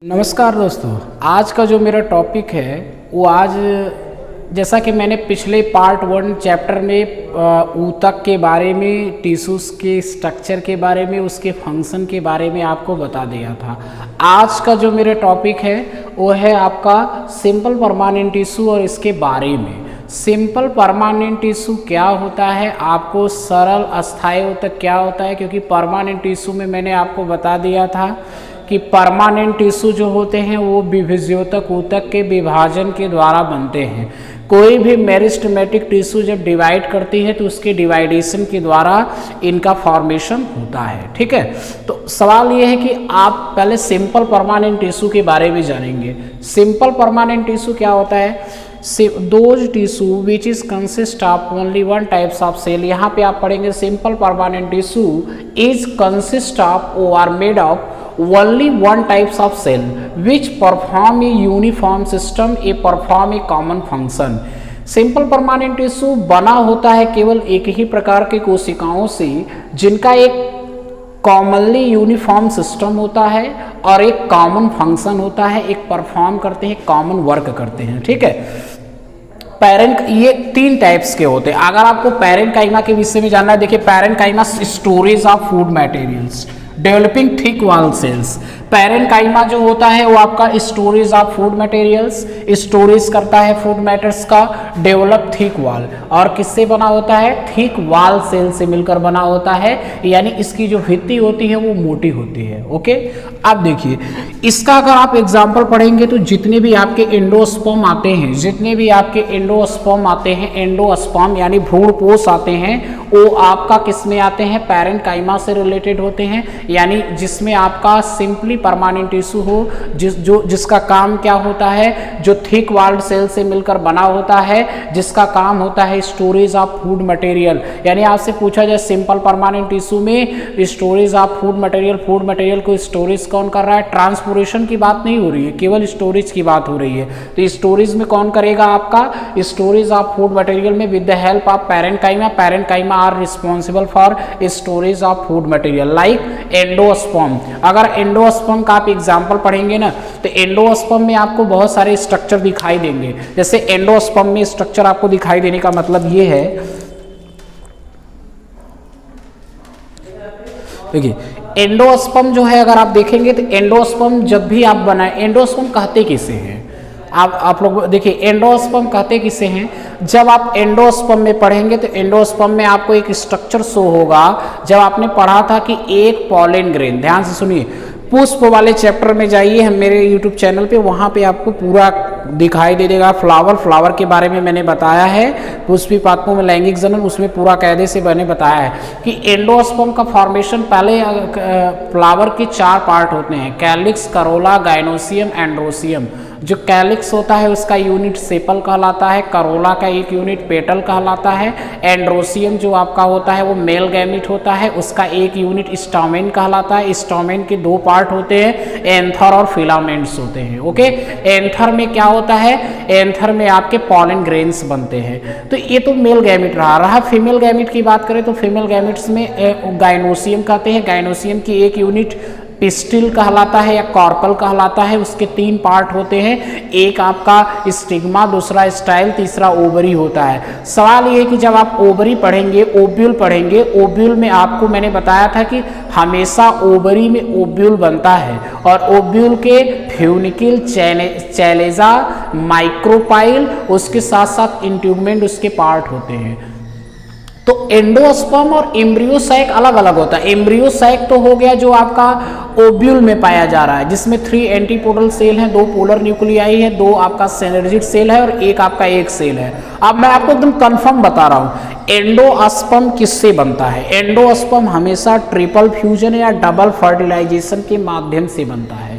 नमस्कार दोस्तों, आज का जो मेरा टॉपिक है वो आज जैसा कि मैंने पिछले पार्ट 1 चैप्टर में ऊतक के बारे में, टिश्यूज़ के स्ट्रक्चर के बारे में, उसके फंक्शन के बारे में आपको बता दिया था। आज का जो मेरा टॉपिक है वो है आपका सिंपल परमानेंट टिश्यू और इसके बारे में। सिंपल परमानेंट टिश्यू क्या होता है, आपको सरल अस्थायी ऊतक क्या होता है, क्योंकि परमानेंट टिश्यू में मैंने आपको बता दिया था कि परमानेंट टिश्यू जो होते हैं वो विभज्योतक ऊतक के विभाजन के द्वारा बनते हैं। कोई भी मेरिस्टेमेटिक टिश्यू जब डिवाइड करती है तो उसके डिवाइडेशन के द्वारा इनका फॉर्मेशन होता है। ठीक है, तो सवाल ये है कि आप पहले सिंपल परमानेंट टिश्यू के बारे में जानेंगे। सिंपल परमानेंट टिश्यू क्या होता है? those tissue which is consist of only one types of cell। यहाँ पे आप पढ़ेंगे simple permanent tissue is consist of or are made of only one types of cell which perform a uniform system, a perform a common function। Simple permanent tissue बना होता है केवल एक ही प्रकार के कोशिकाओं से जिनका एक कॉमनली यूनिफॉर्म सिस्टम होता है और एक कॉमन फंक्शन होता है, एक परफॉर्म करते हैं, कॉमन वर्क करते हैं। ठीक है, पैरेंट ये 3 टाइप्स के होते हैं। अगर आपको पैरेन्काइमा के विषय में जानना है, देखिए parenchyma storage of food materials, developing thick wall cells. Parenchyma जो होता है वो आपका storage of food materials, storage करता है फूड मैटर्स का, डेवलप थिक वॉल, और किससे बना होता है? थिक वॉल सेल से मिलकर बना होता है, यानी इसकी जो भित्ति होती है वो मोटी होती है। ओके, अब देखिए इसका अगर आप एग्जाम्पल पढ़ेंगे तो जितने भी आपके एंडोस्पर्म आते हैं, जितने भी आपके एंडोस्पर्म आते हैं, एंडोस्पर्म यानी भ्रूणपोष आते हैं, वो आपका किस में आते हैं? पैरेन्काइमा से रिलेटेड होते हैं, यानी जिसमें आपका सिंपली परमानेंट टिश्यू हो, जिसका काम क्या होता है? जो थिक वॉल्ड सेल से मिलकर बना होता है, जिसका काम होता है स्टोरेज ऑफ फूड मटेरियल। यानी आपसे पूछा जाए सिंपल परमानेंट टिश्यू में स्टोरेज ऑफ फूड मटेरियल को स्टोरेज कौन कर रहा है? ट्रांसपोर्टेशन की बात नहीं हो रही है, केवल स्टोरेज की बात हो रही है। तो स्टोरेज में कौन करेगा? आपका स्टोरेज ऑफ फूड मटेरियल में with the help of parenchyma. Parenchyma are responsible for storage of food material like endosperm. अगर एंडोस्पर्म का आप एग्जाम्पल पढ़ेंगे ना तो एंडोस्पर्म में आपको बहुत सारे स्ट्रक्चर दिखाई देंगे। जैसे एंडोस्पर्म में स्ट्रक्चर आपको दिखाई देने का मतलब ये है, देखिए एंडोस्पर्म जो है अगर आप देखेंगे तो एंडोस्पर्म जब भी आप बनाए, एंडोस्पर्म कहते किसे हैं? आप लोग देखिए एंडोस्पर्म कहते किसे हैं? जब आप एंडोस्पर्म में पढ़ेंगे तो एंडोस्पर्म में आपको एक स्ट्रक्चर शो होगा। जब आपने पढ़ा था कि एक पॉलन ग्रेन, ध्यान से सुनिए, पुष्प वाले चैप्टर में जाइए हम मेरे यूट्यूब चैनल पे, वहाँ पे आपको पूरा दिखाई दे देगा। फ्लावर के बारे में मैंने बताया है, पुष्पी पादपों में लैंगिक जनन, उसमें पूरा कायदे से मैंने बताया है कि एंडोस्पर्म का फॉर्मेशन पहले फ्लावर के 4 पार्ट होते हैं, कैलिक्स, करोला, गाइनोसियम, एंड्रोसियम। जो कैलिक्स होता है उसका यूनिट सेपल कहलाता है, करोला का एक यूनिट पेटल कहलाता है, एंड्रोसियम जो आपका होता है वो मेल गैमिट होता है, उसका एक यूनिट स्टामेन कहलाता है। स्टामेन के 2 पार्ट होते हैं, एंथर और फिलामेंट्स होते हैं। ओके, एंथर में क्या होता है? एंथर में आपके पॉलन ग्रेन्स बनते हैं। तो ये तो मेल गैमिट रहा। फीमेल गैमिट की बात करें तो फीमेल गैमिट्स में गाइनोसियम कहते हैं। गाइनोसियम की एक यूनिट पिस्टिल कहलाता है या कॉर्पल कहलाता है। उसके 3 पार्ट होते हैं, एक आपका स्टिग्मा, दूसरा स्टाइल, तीसरा ओवरी होता है। सवाल ये है कि जब आप ओवरी पढ़ेंगे, ओव्यूल पढ़ेंगे, ओव्यूल में आपको मैंने बताया था कि हमेशा ओवरी में ओव्यूल बनता है और ओव्यूल के फ्यूनिकिल, चैलेजा, माइक्रोपाइल, उसके साथ साथ इंट्यूबमेंट उसके पार्ट होते हैं। तो एंडोस्पर्म और एम्ब्रियोसाइक अलग अलग होता है। एम्ब्रियोसाइक तो हो गया जो आपका ओव्यूल में पाया जा रहा है, जिसमें 3 एंटीपोडल सेल हैं, 2 पोलर न्यूक्लियाई है, 2 आपका सिनर्जिड सेल है और एक आपका एक सेल है। अब मैं आपको एकदम कंफर्म बता रहा हूँ, एंडोस्पर्म किससे बनता है? एंडोस्पर्म हमेशा ट्रिपल फ्यूजन या डबल फर्टिलाइजेशन के माध्यम से बनता है।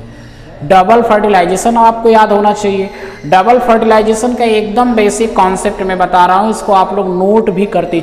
डबल फर्टिलाइजेशन आपको याद होना चाहिए। डबल फर्टिलाइजेशन का एकदम बेसिक कॉन्सेप्ट मैं बता रहा हूँ, इसको आप लोग नोट भी करते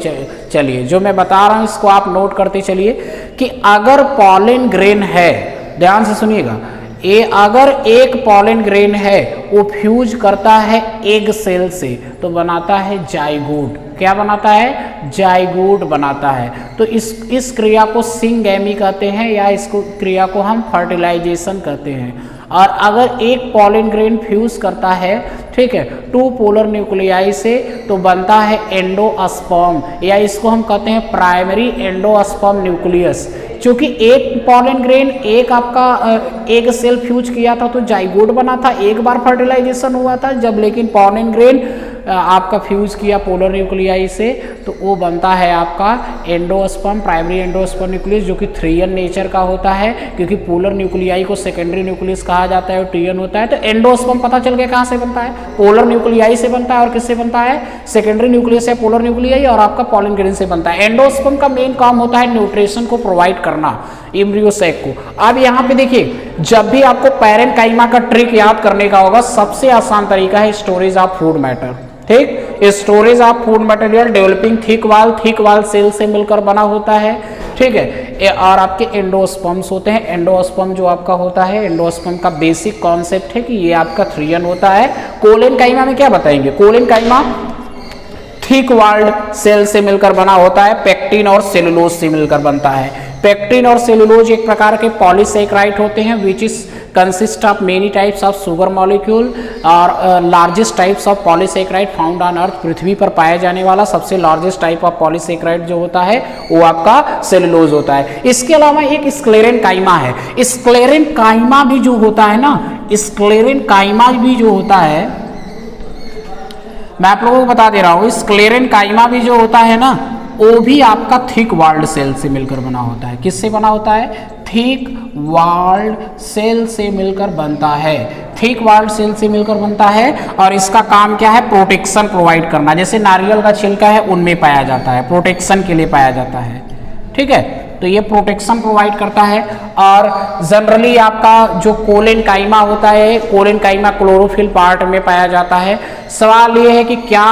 चलिए। जो मैं बता रहा हूँ इसको आप नोट करते चलिए कि अगर पॉलन ग्रेन है, ध्यान से सुनिएगा, ये अगर एक पॉलन ग्रेन है वो फ्यूज करता है एग सेल से तो बनाता है जाइगोट। क्या बनाता है? जाइगोट बनाता है। तो इस क्रिया को सिंगैमी कहते हैं या इसको क्रिया को हम फर्टिलाइजेशन कहते हैं। और अगर एक पॉलन ग्रेन फ्यूज करता है, ठीक है, 2 पोलर न्यूक्लियाई से, तो बनता है एंडोस्पर्म, या इसको हम कहते हैं प्राइमरी एंडोस्पर्म न्यूक्लियस। क्योंकि एक पॉलन ग्रेन एक आपका एक सेल फ्यूज किया था तो जाइगोट बना था, एक बार फर्टिलाइजेशन हुआ था जब, लेकिन पॉलन ग्रेन आपका फ्यूज किया पोलर न्यूक्लियाई से तो वो बनता है आपका एंडोस्पर्म, प्राइमरी एंडोस्पर्म न्यूक्लियस, जो कि 3n नेचर का होता है, क्योंकि पोलर न्यूक्लियाई को सेकेंडरी न्यूक्लियस कहा जाता है और 3n होता है। तो एंडोस्पर्म पता चल गया कहाँ से बनता है, पोलर न्यूक्लियाई से बनता है, और किससे बनता है, सेकेंडरी न्यूक्लियस या पोलर न्यूक्लियाई, और आपका पॉलन ग्रेन से बनता है। एंडोस्पर्म का मेन काम होता है न्यूट्रिशन को प्रोवाइड करना एम्ब्रियो सैक को। अब यहाँ पे देखिए, जब भी आपको पैरेन्काइमा का ट्रिक याद करने का होगा, सबसे आसान तरीका है स्टोरेज ऑफ फूड मैटर, ठीक, storage of food material developing thick वाल सेल से मिलकर बना होता है, ठीक है, और आपके एंडोस्पर्म्स होते हैं। एंडोस्पर्म जो आपका होता है, एंडोस्पर्म का बेसिक कॉन्सेप्ट है कि ये आपका 3n होता है। कोलेनकाइमा में क्या बताएंगे, कोलेनकाइमा थिक वाल्ड सेल से मिलकर बना होता है, पेक्टिन और सेलुलोज से मिलकर बनता है। पेक्टिन और सेलुलोज एक प्रकार के पॉलीसेकेराइड होते हैं which is consist of many types of sugar molecule, और largest types of polysaccharide found on earth, पृथ्वी पर पाया जाने वाला सबसे लार्जेस्ट टाइप ऑफ पॉलीसेकेराइड जो होता है वो आपका सेलुलोज होता है। इसके अलावा एक स्क्लेरेनकाइमा है। स्क्लेरेनकाइमा भी जो होता है ना, स्क्लेरेनकाइमा भी जो होता है, मैं आप लोगों को बता दे रहा हूँ, स्क्लेरेनकाइमा भी जो होता है ना, वो भी आपका थिक वाल्ड सेल से मिलकर बना होता है। किससे बना होता है, थिक वाल्ड सेल से मिलकर बनता है, थिक वाल्ड सेल से मिलकर बनता है। और इसका काम क्या है, प्रोटेक्शन प्रोवाइड करना, जैसे नारियल का छिलका है उनमें पाया जाता है, प्रोटेक्शन के लिए पाया जाता है, ठीक है, तो ये प्रोटेक्शन प्रोवाइड करता है। और जनरली आपका जो कोलेनकाइमा होता है, कोलेनकाइमा क्लोरोफिल पार्ट में पाया जाता है। सवाल ये है कि क्या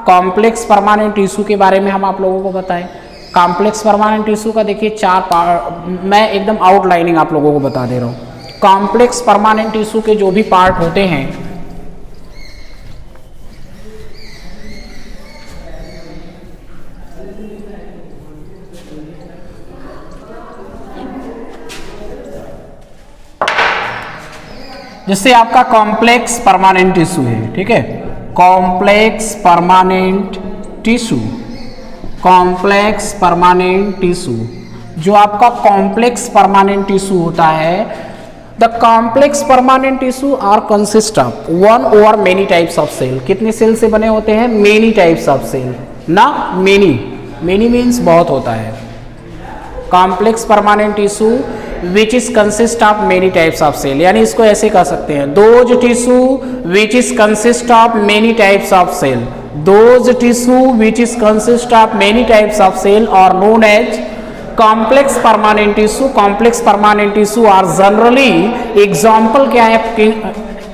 कॉम्प्लेक्स परमानेंट टिश्यू के बारे में हम आप लोगों को बताएं। कॉम्प्लेक्स परमानेंट टिश्यू का देखिए 4 पार्ट, मैं एकदम आउटलाइनिंग आप लोगों को बता दे रहा हूँ। कॉम्प्लेक्स परमानेंट टिश्यू के जो भी पार्ट होते हैं, जैसे आपका कॉम्प्लेक्स परमानेंट टिश्यू है, ठीक है, complex permanent tissue, complex permanent tissue, जो आपका कॉम्प्लेक्स परमानेंट टिश्यू होता है, the complex permanent tissue are consist of 1 और मेनी टाइप्स ऑफ सेल। कितने सेल से बने होते हैं, मेनी टाइप्स ऑफ सेल ना, मेनी, मेनी मीन्स बहुत होता है। Complex permanent tissue which is consist of many types of cell, यानी इसको ऐसे कह सकते हैं, those tissue which is consist of many types of cell, those tissue which is consist of many types of cell और known as complex permanent tissue. Complex permanent tissue are generally, example क्या है,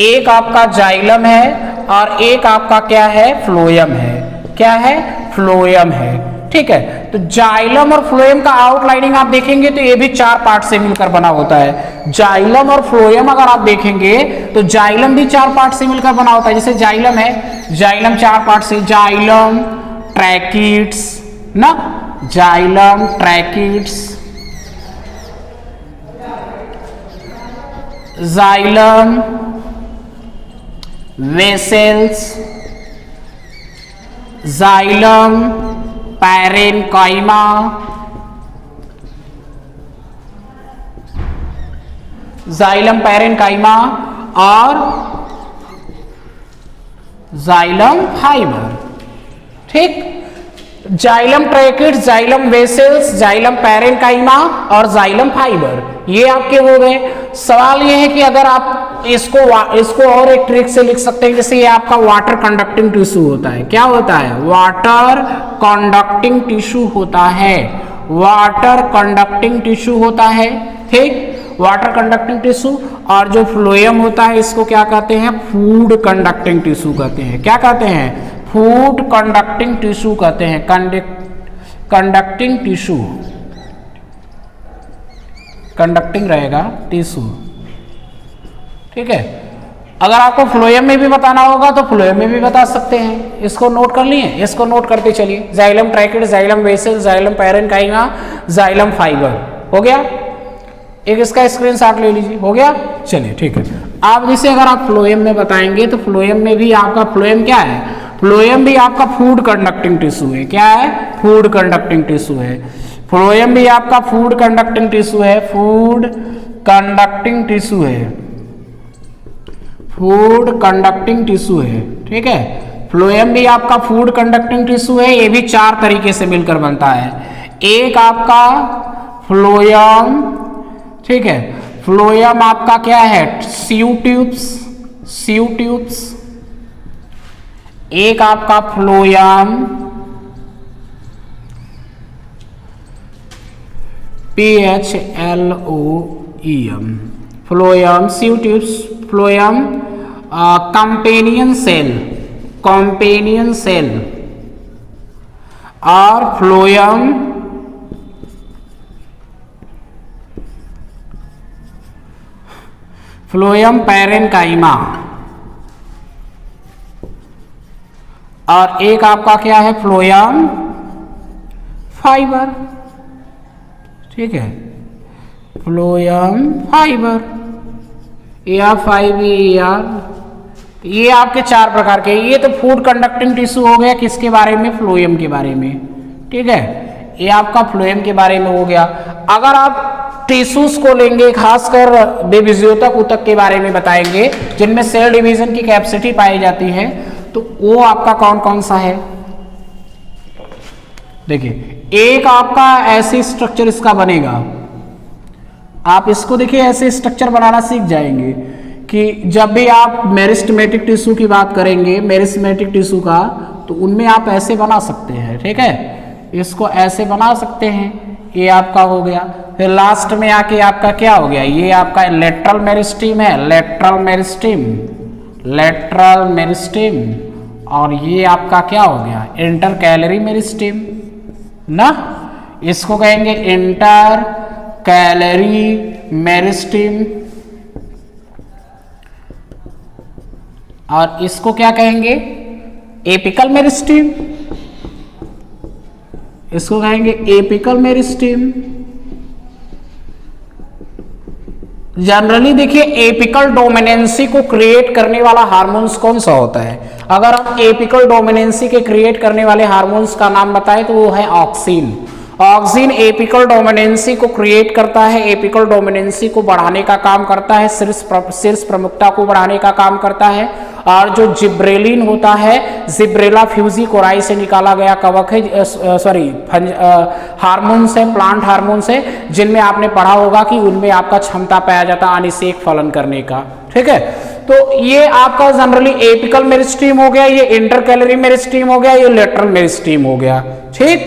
एक आपका xylem है और एक आपका क्या है, फ्लोएम है, क्या है, फ्लोएम है, ठीक है। तो जाइलम और फ्लोएम का आउटलाइनिंग आप देखेंगे तो ये भी 4 पार्ट से मिलकर बना होता है। जाइलम और फ्लोएम अगर आप देखेंगे तो जाइलम भी 4 पार्ट से मिलकर बना होता है। जैसे जाइलम है, जाइलम 4 पार्ट से, जाइलम, ट्रैकिड्स ना, xylem, tracheids, xylem, vessels, xylem, parenchyma, xylem parenchyma और जाइलम फाइबर, ठीक। Xylem tracheids, xylem vessels, xylem parenchyma और जाइलम फाइबर, ये आपके हो गए। सवाल ये है कि अगर आप इसको और एक ट्रिक से लिख सकते हैं, जैसे ये आपका वाटर कंडक्टिंग टिश्यू होता है, क्या होता है, वाटर कंडक्टिंग टिश्यू होता है, वाटर कंडक्टिंग टिश्यू होता है, ठीक, वाटर कंडक्टिंग टिश्यू। और जो फ्लोएम होता है इसको क्या कहते हैं, फूड कंडक्टिंग टिश्यू कहते हैं, क्या कहते हैं, फूड कंडक्टिंग टिश्यू कहते हैं, कंडक्टिंग टिश्यू, कंडक्टिंग रहेगा टिश्यू, ठीक है। अगर आपको फ्लोएम में भी बताना होगा तो फ्लोएम में भी बता सकते हैं। इसको नोट कर लिए, इसको नोट करते चलिए, xylem tracheid, xylem vessel, xylem parenchyma, xylem fibre, हो गया। एक इसका स्क्रीनशॉट ले लीजिए, हो गया। चलिए ठीक है। अब जैसे अगर आप फ्लोएम में बताएंगे तो फ्लोएम में भी आपका फ्लोएम क्या है, फ्लोएम भी आपका फूड कंडक्टिंग टिश्यू है। क्या है? फूड कंडक्टिंग टिश्यू है। फ्लोएम भी आपका फूड कंडक्टिंग टिश्यू है, फूड कंडक्टिंग टिश्यू है, फूड कंडक्टिंग टिश्यू है। ठीक है, फ्लोएम भी आपका फूड कंडक्टिंग टिश्यू है। ये भी 4 तरीके से मिलकर बनता है। एक आपका फ्लोएम, ठीक है, फ्लोएम आपका क्या है, सीयू ट्यूब्स, सीयू ट्यूब्स। एक आपका phloem PHLOEM, phloem sieve tubes, phloem companion cell, companion cell, और फ्लोएम फ्लोएम पैरेन्काइमा, और एक आपका क्या है, फ्लोएम फाइबर। ठीक है, फ्लोएम फाइबर, AR5ER। ये आपके 4 प्रकार के। ये तो फूड कंडक्टिंग टिश्यू हो गया किसके बारे में, फ्लोएम के बारे में। ठीक है, ये आपका फ्लोएम के बारे में हो गया। अगर आप टिश्यूज को लेंगे, खासकर बेबीजियोतक ऊतक के बारे में बताएंगे जिनमें सेल डिवीजन की कैपेसिटी पाई जाती है, तो वो आपका कौन कौन सा है। देखिए, एक आपका ऐसी स्ट्रक्चर इसका बनेगा, आप इसको देखिए ऐसे स्ट्रक्चर बनाना सीख जाएंगे कि जब भी आप मेरिस्टेमेटिक टिश्यू की बात करेंगे, मेरिस्टेमेटिक टिश्यू का, तो उनमें आप ऐसे बना सकते हैं। ठीक है, इसको ऐसे बना सकते हैं, ये आपका हो गया। फिर लास्ट में आके आपका क्या हो गया, ये आपका लेटरल मेरिस्टीम है, लेटरल मेरिस्टीम, लेटरल मेरिस्टीम, और ये आपका क्या हो गया, इंटर कैलरी मेरिस्टीम ना, इसको कहेंगे इंटर कैलरी मेरिस्टीम, और इसको क्या कहेंगे, एपिकल मेरिस्टीम, इसको कहेंगे एपिकल मेरिस्टीम। जनरली देखिए, एपिकल डोमिनेंसी को क्रिएट करने वाला हार्मोन्स कौन सा होता है। अगर हम एपिकल डोमिनेंसी के क्रिएट करने वाले हार्मोन्स का नाम बताएं तो वो है ऑक्सिन। ऑक्सिन एपिकल डोमिनेंसी को क्रिएट करता है, एपिकल डोमिनेंसी को बढ़ाने का काम करता है, शीर्ष प्रमुखता को बढ़ाने का काम करता है। और जो जिब्रेलिन होता है, जिब्रेला फ्यूजिकोराई से निकाला गया कवक है, हार्मोन्स है, प्लांट हार्मोन्स है, जिनमें आपने पढ़ा होगा कि उनमें आपका क्षमता पाया जाता है अनिषेक फलन करने का। ठीक है, तो ये आपका जनरली एपिकल मेरिस्टीम हो गया, ये इंटर कैलरी मेरिस्टीम हो गया, ये लेटरल मेरिस्टीम हो गया। ठीक।